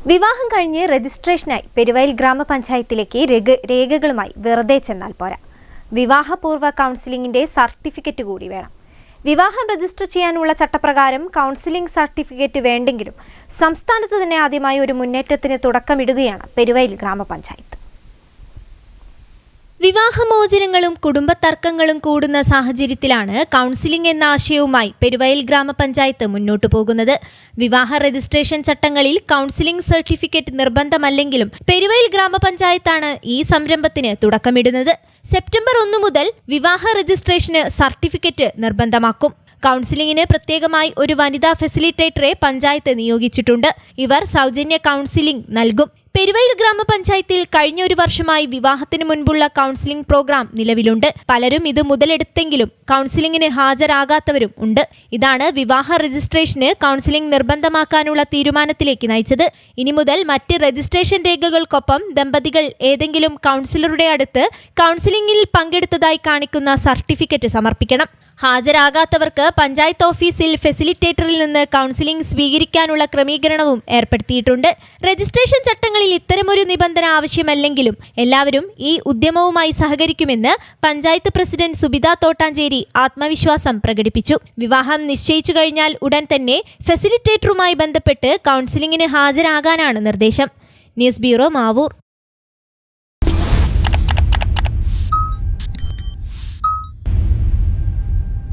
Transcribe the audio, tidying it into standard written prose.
വിവാഹം കഴിഞ്ഞ് രജിസ്ട്രേഷനായി പെരുവയൽ ഗ്രാമപഞ്ചായത്തിലേക്ക് രേഖകളുമായി വെറുതെ ചെന്നാൽ പോരാ. വിവാഹപൂർവ്വ കൗൺസിലിംഗിന്റെ സർട്ടിഫിക്കറ്റ് കൂടി വേണം. വിവാഹം രജിസ്റ്റർ ചെയ്യാനുള്ള ചട്ടപ്രകാരം കൗൺസിലിംഗ് സർട്ടിഫിക്കറ്റ് വേണ്ടെങ്കിലും സംസ്ഥാനത്ത് തന്നെ ആദ്യമായി ഒരു മുന്നേറ്റത്തിന് തുടക്കമിടുകയാണ് പെരുവയൽ ഗ്രാമപഞ്ചായത്ത്. വിവാഹമോചനങ്ങളും കുടുംബ തർക്കങ്ങളും കൂടുന്ന സാഹചര്യത്തിലാണ് കൗൺസിലിംഗ് എന്ന ആശയവുമായി പെരുവയൽ ഗ്രാമപഞ്ചായത്ത് മുന്നോട്ടു പോകുന്നത്. വിവാഹ രജിസ്ട്രേഷൻ ചട്ടങ്ങളിൽ കൗൺസിലിംഗ് സർട്ടിഫിക്കറ്റ് നിർബന്ധമല്ലെങ്കിലും പെരുവയൽ ഗ്രാമപഞ്ചായത്താണ് ഈ സംരംഭത്തിന് തുടക്കമിടുന്നത്. സെപ്റ്റംബർ 1 മുതൽ വിവാഹ രജിസ്ട്രേഷന് സർട്ടിഫിക്കറ്റ് നിർബന്ധമാക്കും. കൗൺസിലിംഗിന് പ്രത്യേകമായി ഒരു വനിതാ ഫെസിലിറ്റേറ്ററെ പഞ്ചായത്ത് നിയോഗിച്ചിട്ടുണ്ട്. ഇവർ സൗജന്യ കൗൺസിലിംഗ് നൽകും. പെരുവയൽ ഗ്രാമപഞ്ചായത്തിൽ കഴിഞ്ഞ ഒരു വർഷമായി വിവാഹത്തിന് മുൻപുള്ള കൗൺസിലിംഗ് പ്രോഗ്രാം നിലവിലുണ്ട്. പലരും ഇത് മുതലെടുത്തെങ്കിലും കൗൺസിലിംഗിന് ഹാജരാകാത്തവരും ഉണ്ട്. ഇതാണ് വിവാഹ രജിസ്ട്രേഷന് കൗൺസിലിംഗ് നിർബന്ധമാക്കാനുള്ള തീരുമാനത്തിലേക്ക് നയിച്ചത്. ഇനി മുതൽ മറ്റ് രജിസ്ട്രേഷൻ രേഖകൾക്കൊപ്പം ദമ്പതികൾ ഏതെങ്കിലും കൗൺസിലറുടെ അടുത്ത് കൗൺസിലിംഗിൽ പങ്കെടുത്തതായി കാണിക്കുന്ന സർട്ടിഫിക്കറ്റ് സമർപ്പിക്കണം. ഹാജരാകാത്തവർക്ക് പഞ്ചായത്ത് ഓഫീസിൽ ഫെസിലിറ്റേറ്ററിൽ നിന്ന് കൗൺസിലിംഗ് സ്വീകരിക്കാനുള്ള ക്രമീകരണവും ഏർപ്പെടുത്തിയിട്ടുണ്ട്. രജിസ്ട്രേഷൻ ചട്ടങ്ങളിൽ ഇത്തരമൊരു നിബന്ധന ആവശ്യമല്ലെങ്കിലും എല്ലാവരും ഈ ഉദ്യമവുമായി സഹകരിക്കുമെന്ന് പഞ്ചായത്ത് പ്രസിഡന്റ് സുബിത തോട്ടാഞ്ചേരി ആത്മവിശ്വാസം പ്രകടിപ്പിച്ചു. വിവാഹം നിശ്ചയിച്ചു കഴിഞ്ഞാൽ ഉടൻ തന്നെ ഫെസിലിറ്റേറ്ററുമായി ബന്ധപ്പെട്ട് കൗൺസിലിംഗിന് ഹാജരാകാനാണ് നിർദ്ദേശം. News bureau, Mavoor.